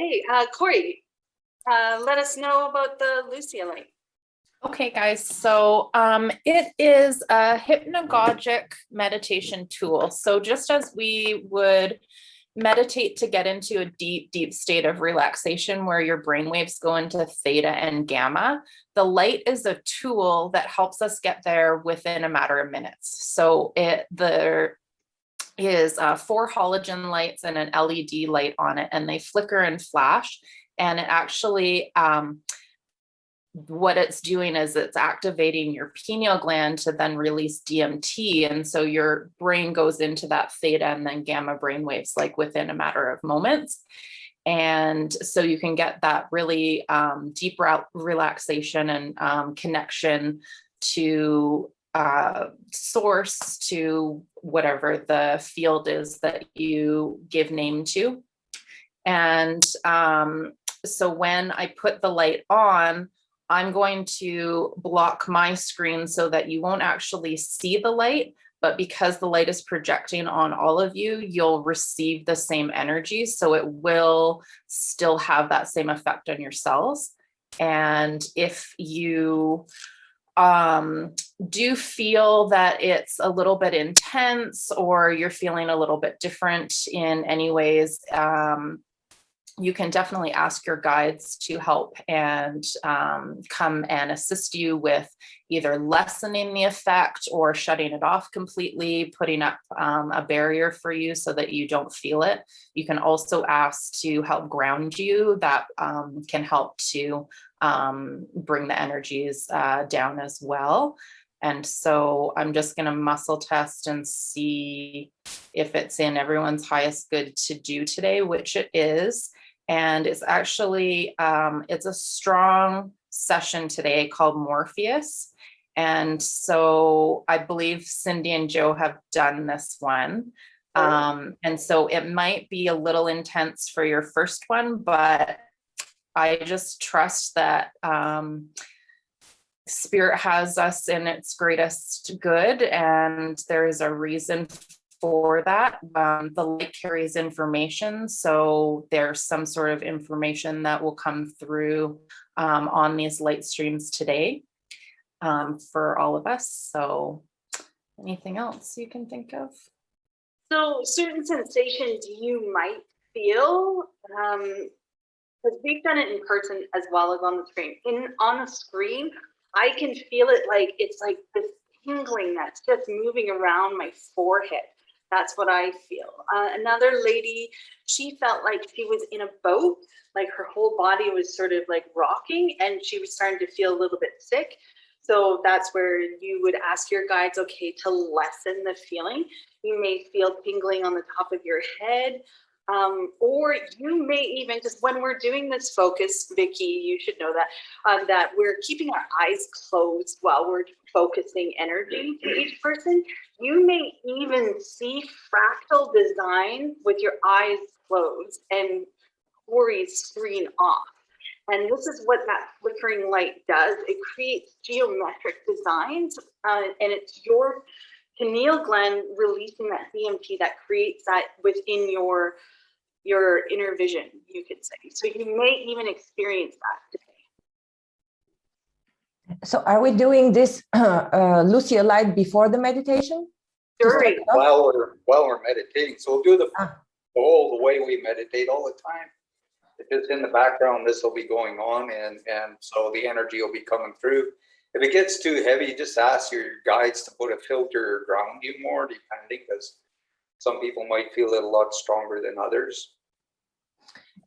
Okay, Corey, let us know about the Lucia light. Okay, guys, so it is a hypnagogic meditation tool. So just as we would meditate to get into a deep, deep state of relaxation where your brain waves go into theta and gamma, the light is a tool that helps us get there within a matter of minutes. So there is 4 halogen lights and an LED light on it, and they flicker and flash. And it actually, what it's doing is it's activating your pineal gland to then release DMT. And so your brain goes into that theta and then gamma brain waves, like within a matter of moments. And so you can get that really deep relaxation and connection to source, to whatever the field is that you give name to. And so when I put the light on, I'm going to block my screen so that you won't actually see the light, but because the light is projecting on all of you, you'll receive the same energy. So it will still have that same effect on your cells. And if you do feel that it's a little bit intense or you're feeling a little bit different in any ways, you can definitely ask your guides to help and come and assist you with either lessening the effect or shutting it off completely, putting up a barrier for you so that you don't feel it. You can also ask to help ground you. That can help to bring the energies down as well. And so I'm just going to muscle test and see if it's in everyone's highest good to do today, which it is. And it's actually, it's a strong session today called Morpheus. And so I believe Cindy and Joe have done this one. And so it might be a little intense for your first one, but I just trust that Spirit has us in its greatest good, and there is a reason for that. The light carries information, so there's some sort of information that will come through on these light streams today for all of us. So anything else you can think of? So certain sensations you might feel, because we've done it in person as well as on the screen. On the screen, I can feel it like it's like this tingling that's just moving around my forehead. That's what I feel. Another lady, she felt like she was in a boat, like her whole body was sort of like rocking, and she was starting to feel a little bit sick. So that's where you would ask your guides, okay, to lessen the feeling. You may feel tingling on the top of your head, or you may even just, when we're doing this focus, Vicky, you should know that, that we're keeping our eyes closed while we're focusing energy to each person. You may even see fractal design with your eyes closed and Corey's screen off. And this is what that flickering light does. It creates geometric designs, and it's your pineal gland releasing that DMT that creates that within your inner vision, you could say. So you may even experience that today. So are we doing this Lucia light before the meditation? During. While we're meditating. So we'll do the whole the way we meditate all the time. If it's in the background, this will be going on, and so the energy will be coming through. If it gets too heavy, just ask your guides to put a filter or ground you more, depending, because some people might feel it a lot stronger than others.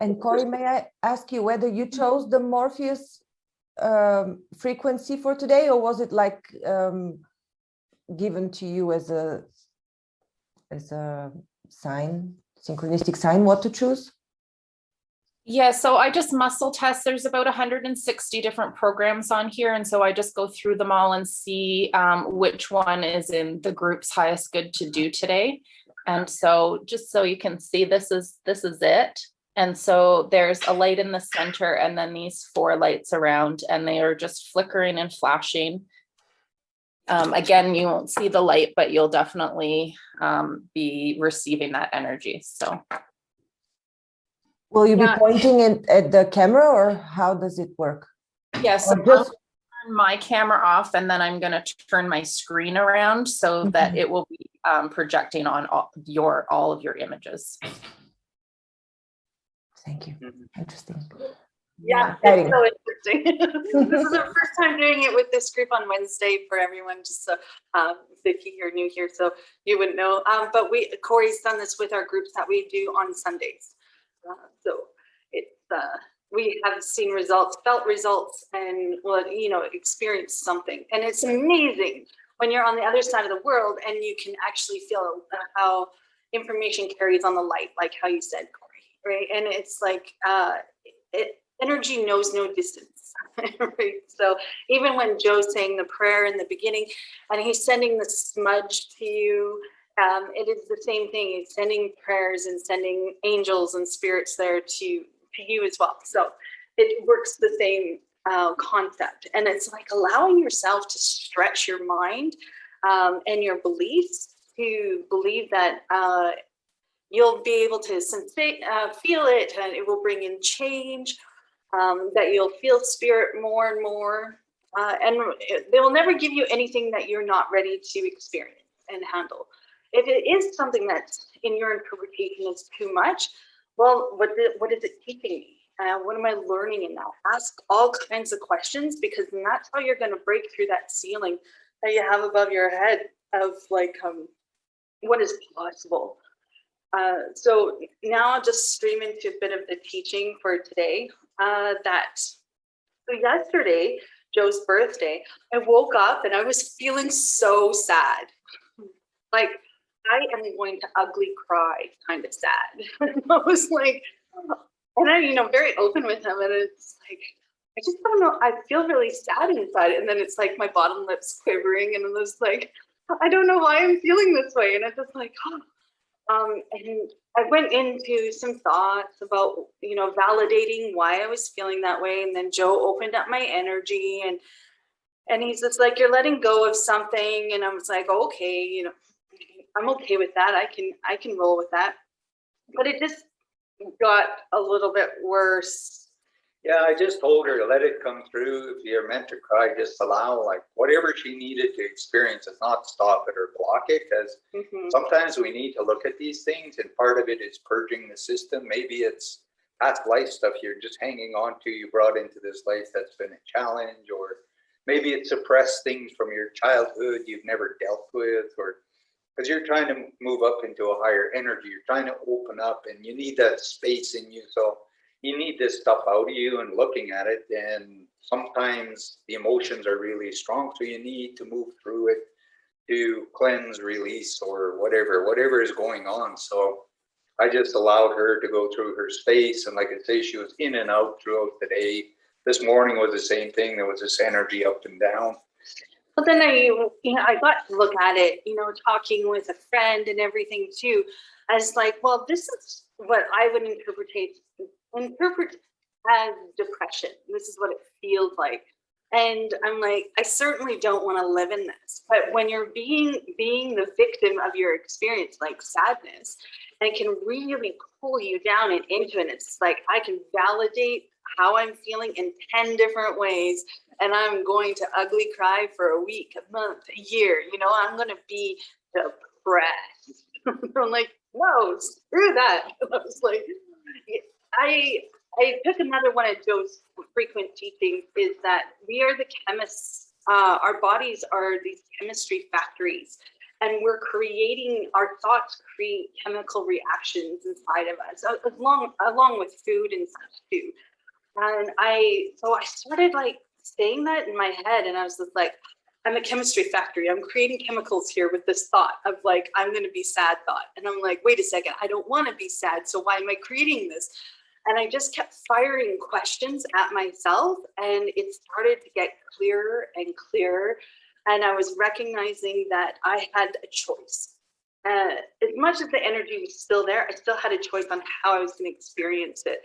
And Corey, may I ask you whether you chose the Morpheus frequency for today, or was it like given to you as a sign, synchronistic sign, what to choose? Yeah, so I just muscle test. There's about 160 different programs on here. And so I just go through them all and see which one is in the group's highest good to do today. And so just so you can see, this is it. And so there's a light in the center and then these 4 lights around, and they are just flickering and flashing. Again, you won't see the light, but you'll definitely be receiving that energy. So. Will you be Yeah. pointing at the camera, or how does it work? Yes, Or just turn my camera off, and then I'm going to turn my screen around so that it will be projecting on all of your images. thank you. Interesting. Yeah, Exciting. it's so interesting. This is our first time doing it with this group on Wednesday for everyone, just so if you're new here, so you wouldn't know. But Corey's done this with our groups that we do on Sundays. So it's we have seen results, felt results, and experienced something. And it's amazing when you're on the other side of the world and you can actually feel how information carries on the light, like how you said, Corey, right? And it's like energy knows no distance, right? So even when Joe's saying the prayer in the beginning and he's sending the smudge to you, it is the same thing. He's sending prayers and sending angels and spirits there to you as well. So it works the same concept. And it's like allowing yourself to stretch your mind and your beliefs to believe that you'll be able to feel it, and it will bring in change, that you'll feel spirit more and more. And they will never give you anything that you're not ready to experience and handle. If it is something that's in your interpretation is too much, well, what is it teaching me? What am I learning in that? Ask all kinds of questions, because then that's how you're going to break through that ceiling that you have above your head of like what is possible. So now I'll just stream into a bit of the teaching for today. So yesterday, Joe's birthday, I woke up and I was feeling so sad. Like, I am going to ugly cry kind of sad. I was like, and I'm, very open with him. And it's like, I just don't know. I feel really sad inside. And then it's like my bottom lip's quivering. And I was like, I don't know why I'm feeling this way. And I was like, and I went into some thoughts about, validating why I was feeling that way. And then Joe opened up my energy and he's just like, you're letting go of something. And I was like, okay, I'm okay with that. I can roll with that. But it just got a little bit worse. Yeah, I just told her to let it come through. If you're meant to cry, just allow like whatever she needed to experience, it's not stop it or block it, because sometimes we need to look at these things, and part of it is purging the system. Maybe it's past life stuff you're just hanging on to, you brought into this life that's been a challenge, or maybe it's suppressed things from your childhood you've never dealt with, or because you're trying to move up into a higher energy, you're trying to open up, and you need that space in you. So you need this stuff out of you and looking at it. And sometimes the emotions are really strong, so you need to move through it to cleanse, release, or whatever is going on. So I just allowed her to go through her space. And like I say, she was in and out throughout the day. This morning was the same thing. There was this energy up and down. But then I got to look at it, talking with a friend and everything too. I was like, well, this is what I would interpret as depression. This is what it feels like. And I'm like, I certainly don't want to live in this. But when you're being the victim of your experience, like sadness, and it can really pull you down and into it. It's like, I can validate how I'm feeling in 10 different ways, and I'm going to ugly cry for a week, a month, a year. I'm going to be depressed. I'm like, no, screw that. I was like, I took another one of Joe's frequent teachings, is that we are the chemists. Our bodies are these chemistry factories, and we're creating, our thoughts create chemical reactions inside of us, along with food and such too. And I started like saying that in my head, and I was just like, I'm a chemistry factory. I'm creating chemicals here with this thought of like, I'm going to be sad thought. And I'm like, wait a second, I don't want to be sad. So why am I creating this? And I just kept firing questions at myself, and it started to get clearer and clearer. And I was recognizing that I had a choice. As much as the energy was still there, I still had a choice on how I was going to experience it.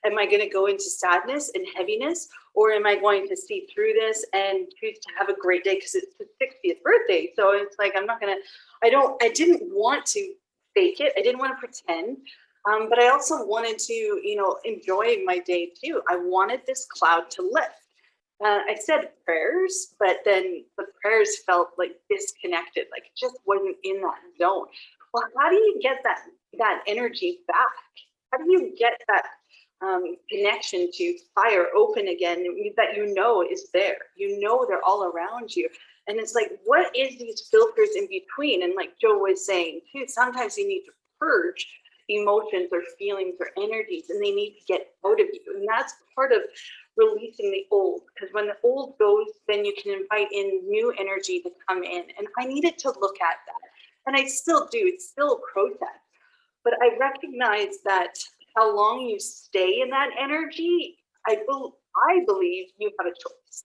Am I going to go into sadness and heaviness, or am I going to see through this and choose to have a great day because it's his 60th birthday? So it's like, I didn't want to fake it. I didn't want to pretend. But I also wanted to, enjoy my day too. I wanted this cloud to lift. I said prayers, but then the prayers felt like disconnected, like it just wasn't in that zone. Well, how do you get that energy back? How do you get that connection to fire open again that is there? They're all around you. And it's like, what is these filters in between? And like Joe was saying too, sometimes you need to purge emotions or feelings or energies, and they need to get out of you. And that's part of releasing the old, because when the old goes, then you can invite in new energy to come in. And I needed to look at that. And I still do. It's still a process. But I recognize that how long you stay in that energy, I believe you have a choice.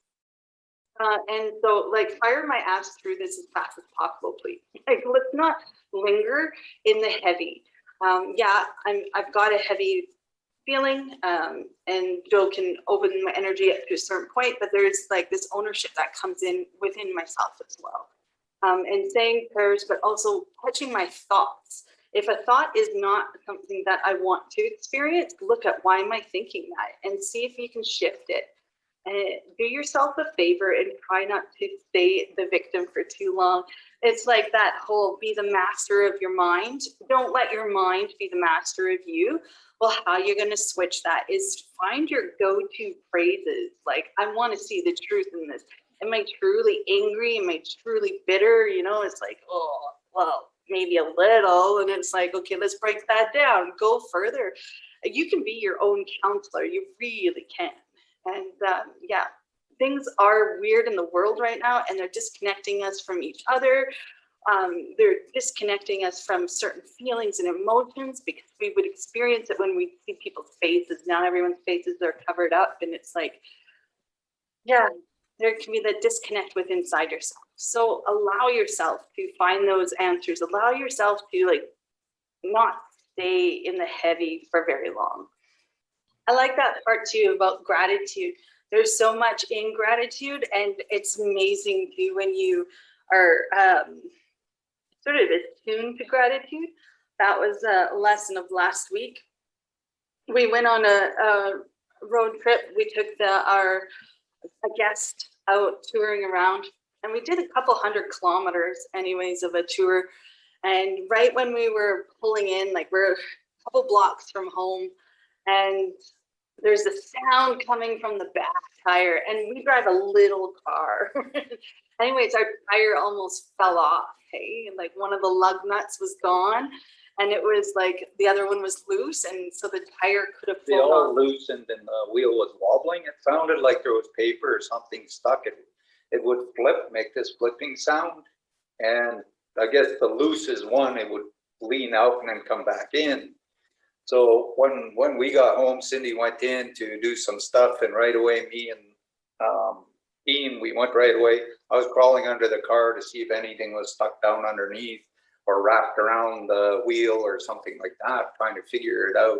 And so, like, fire my ass through this as fast as possible, please. Like, let's not linger in the heavy. I've got a heavy feeling, and Joe can open my energy up to a certain point, but there's like this ownership that comes in within myself as well. And saying prayers, but also touching my thoughts. If a thought is not something that I want to experience, look at why am I thinking that, and see if you can shift it. And do yourself a favor and try not to stay the victim for too long. It's like that whole be the master of your mind. Don't let your mind be the master of you. Well, how you're going to switch that is find your go-to phrases. Like, I want to see the truth in this. Am I truly angry? Am I truly bitter? It's like, oh, well, maybe a little. And it's like, okay, let's break that down. Go further. You can be your own counselor. You really can. And things are weird in the world right now, and they're disconnecting us from each other. They're disconnecting us from certain feelings and emotions, because we would experience it when we see people's faces. Now everyone's faces are covered up, and it's like, there can be that disconnect with inside yourself. So allow yourself to find those answers. Allow yourself to not stay in the heavy for very long. I like that part too about gratitude. There's so much in gratitude, and it's amazing too when you are sort of attuned to gratitude. That was a lesson of last week. We went on a road trip. We took a guest out touring around, and we did a couple 100 kilometers anyways of a tour. And right when we were pulling in, like, we're a couple blocks from home, and there's a sound coming from the back tire, and we drive a little car. Anyways, our tire almost fell off. Hey, like one of the lug nuts was gone, and it was like the other one was loose, and so the tire could have fallen off. They all loosened, and the wheel was wobbling. It sounded like there was paper or something stuck. It would flip, make this flipping sound, and I guess the loosest one, it would lean out and then come back in. So when we got home, Cindy went in to do some stuff, and right away, me and Ian, we went right away. I was crawling under the car to see if anything was stuck down underneath or wrapped around the wheel or something like that, trying to figure it out.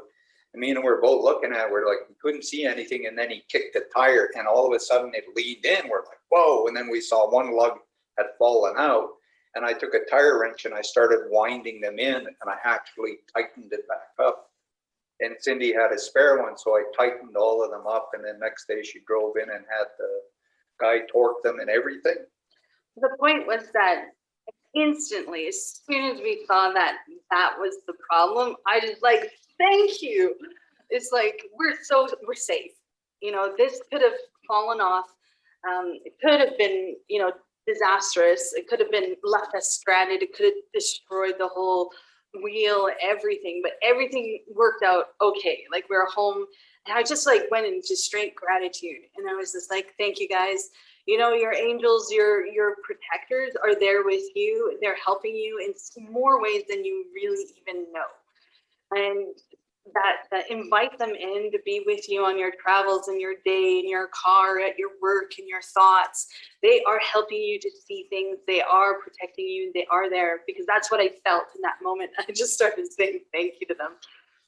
And me and him were both looking at it. We're like, we couldn't see anything. And then he kicked the tire, and all of a sudden it leaned in. We're like, whoa. And then we saw one lug had fallen out. And I took a tire wrench and I started winding them in, and I actually tightened it back up. And Cindy had a spare one, so I tightened all of them up. And then next day she drove in and had the guy torque them and everything. The point was that instantly, as soon as we saw that was the problem, I just like, thank you. It's like, we're safe. This could have fallen off. It could have been, disastrous. It could have been left us stranded. It could have destroyed the whole wheel, everything, but everything worked out okay. Like, we were home, and I just went into straight gratitude, and I was just like, thank you guys. Your angels, your protectors are there with you. They're helping you in more ways than you really even know. And that invite them in to be with you on your travels, in your day, in your car, at your work, in your thoughts. They are helping you to see things. They are protecting you. They are there, because that's what I felt in that moment. I just started saying thank you to them.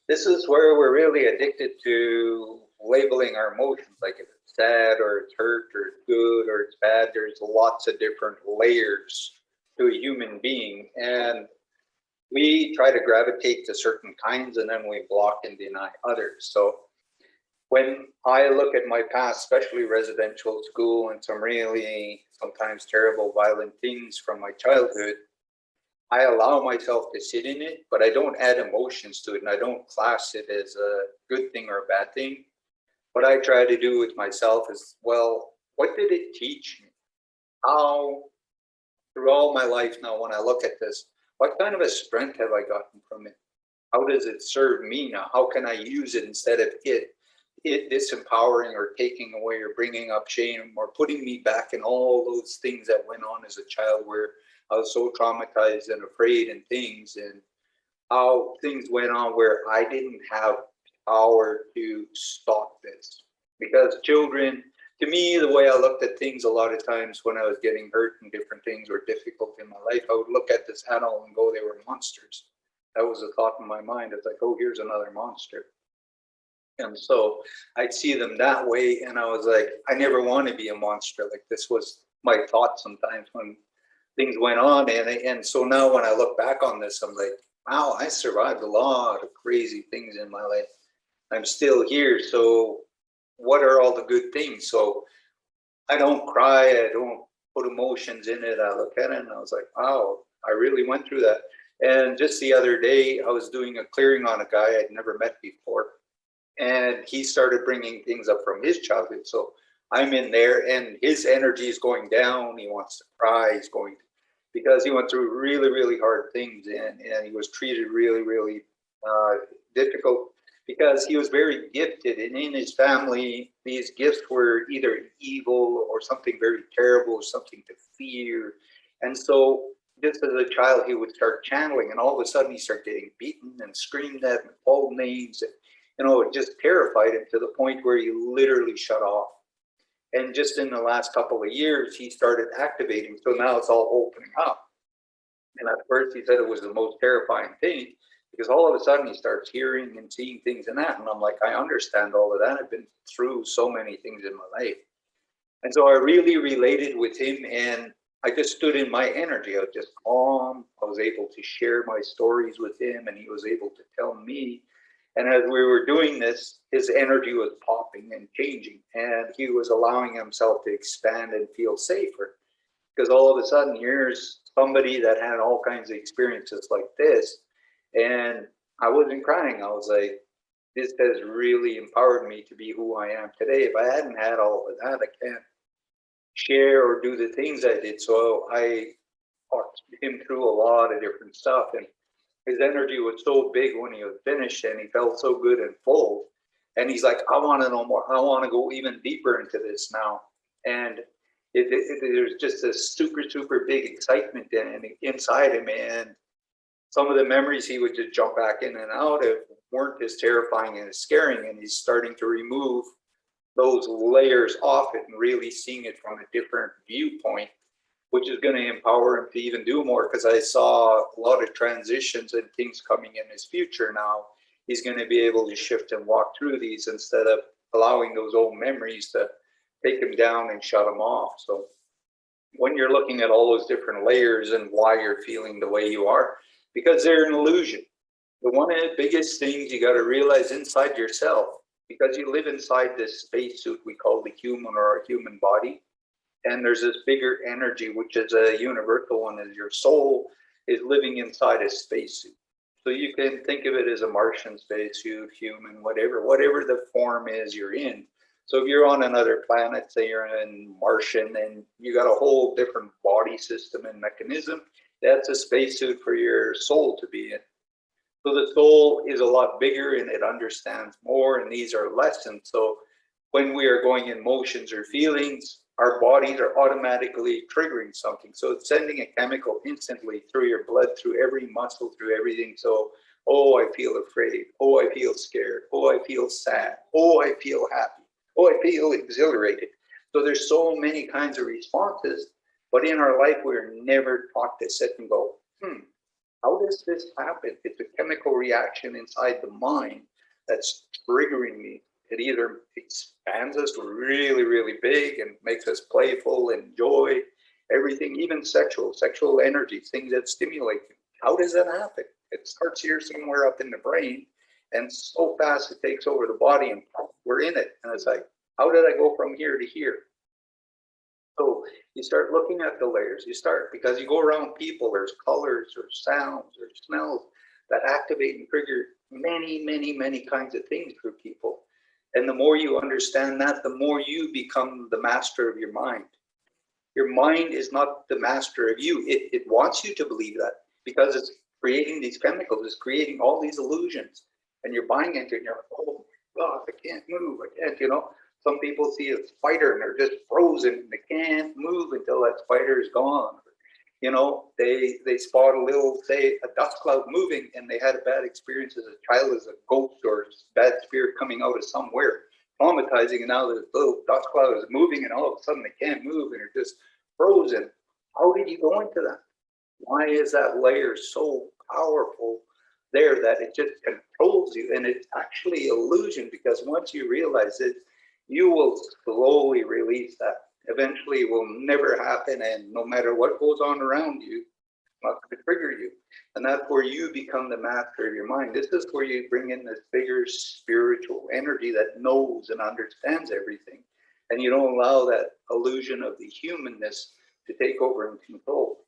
This is where we're really addicted to labeling our emotions, like if it's sad or it's hurt or it's good or it's bad. There's lots of different layers to a human being. And we try to gravitate to certain kinds and then we block and deny others. So when I look at my past, especially residential school and some really sometimes terrible violent things from my childhood, I allow myself to sit in it, but I don't add emotions to it and I don't class it as a good thing or a bad thing. What I try to do with myself is, well, what did it teach me? How, through all my life now, when I look at this, what kind of a strength have I gotten from it? How does it serve me now? How can I use it instead of it disempowering or taking away or bringing up shame or putting me back in all those things that went on as a child where I was so traumatized and afraid and things, and how things went on where I didn't have power to stop this. Because children, to me, the way I looked at things a lot of times when I was getting hurt and different things were difficult in my life, I would look at this adult and go, they were monsters. That was a thought in my mind. It's like, oh, here's another monster. And so I'd see them that way. And I was like, I never want to be a monster. Like, this was my thought sometimes when things went on. And so now when I look back on this, I'm like, wow, I survived a lot of crazy things in my life. I'm still here. So what are all the good things? So I don't cry. I don't put emotions in it. I look at it and I was like, wow, I really went through that. And just the other day, I was doing a clearing on a guy I'd never met before. And he started bringing things up from his childhood. So I'm in there and his energy is going down. He wants to cry. He's going to, because he went through really, really hard things and he was treated really, really difficult because he was very gifted. And in his family, these gifts were either evil or something very terrible or something to fear. And so just as a child, he would start channeling and all of a sudden he started getting beaten and screamed at and called names. And, you know, it just terrified him to the point where he literally shut off. And just in the last couple of years, he started activating. So now it's all opening up. And at first he said it was the most terrifying thing because all of a sudden he starts hearing and seeing things and that. And I'm like, I understand all of that. I've been through so many things in my life. And so I really related with him and I just stood in my energy. I was just calm. I was able to share my stories with him and he was able to tell me. And as we were doing this, his energy was popping and changing and he was allowing himself to expand and feel safer. Because all of a sudden, here's somebody that had all kinds of experiences like this. And I wasn't crying. I was like, this has really empowered me to be who I am today. If I hadn't had all of that, I can't share or do the things I did. So I talked him through a lot of different stuff. And his energy was so big when he was finished and he felt so good and full. And he's like, I want to know more. I want to go even deeper into this now. And there's just a super, super big excitement inside him. And some of the memories he would just jump back in and out of weren't as terrifying and as scaring. And he's starting to remove those layers off it and really seeing it from a different viewpoint, which is going to empower him to even do more. Because I saw a lot of transitions and things coming in his future now. He's going to be able to shift and walk through these instead of allowing those old memories to take them down and shut them off. So when you're looking at all those different layers and why you're feeling the way you are, because they're an illusion. But one of the biggest things you got to realize inside yourself, because you live inside this spacesuit we call the human or our human body, and there's this bigger energy, which is a universal one, is your soul is living inside a spacesuit. So you can think of it as a Martian spacesuit, human, whatever the form is you're in. So if you're on another planet, say you're in Martian, and you got a whole different body system and mechanism, that's a spacesuit for your soul to be in. So the soul is a lot bigger and it understands more, and these are lessons. So when we are going in motions or feelings, our bodies are automatically triggering something. So it's sending a chemical instantly through your blood, through every muscle, through everything. So, oh, I feel afraid. Oh, I feel scared. Oh, I feel sad. Oh, I feel happy. Oh, I feel exhilarated. So there's so many kinds of responses, but in our life, we're never taught to sit and go, how does this happen? It's a chemical reaction inside the mind that's triggering me. It either expands us really, really big and makes us playful, enjoy everything, even sexual energy, things that stimulate you How does that happen? It starts here somewhere up in the brain, and so fast it takes over the body, and we're in it. And it's like, how did I go from here to here? So you start looking at the layers. Because you go around people, there's colors or sounds or smells that activate and trigger many, many, many kinds of things for people. And the more you understand that, the more you become the master of your mind. Your mind is not the master of you. It wants you to believe that, because it's creating these chemicals, it's creating all these illusions. And you're buying into it, and you're like, oh my God, I can't move, I can't, Some people see a spider and they're just frozen and they can't move until that spider is gone. They spot a little, say, a dust cloud moving, and they had a bad experience as a child as a ghost or a bad spirit coming out of somewhere, traumatizing, and now the little dust cloud is moving, and all of a sudden they can't move and they're just frozen. How did you go into that? Why is that layer so powerful there that it just controls you? And it's actually illusion, because once you realize it, you will slowly release that. Eventually it will never happen, and no matter what goes on around you, it's not going to trigger you. And that's where you become the master of your mind. This is where you bring in this bigger spiritual energy that knows and understands everything. And you don't allow that illusion of the humanness to take over and control.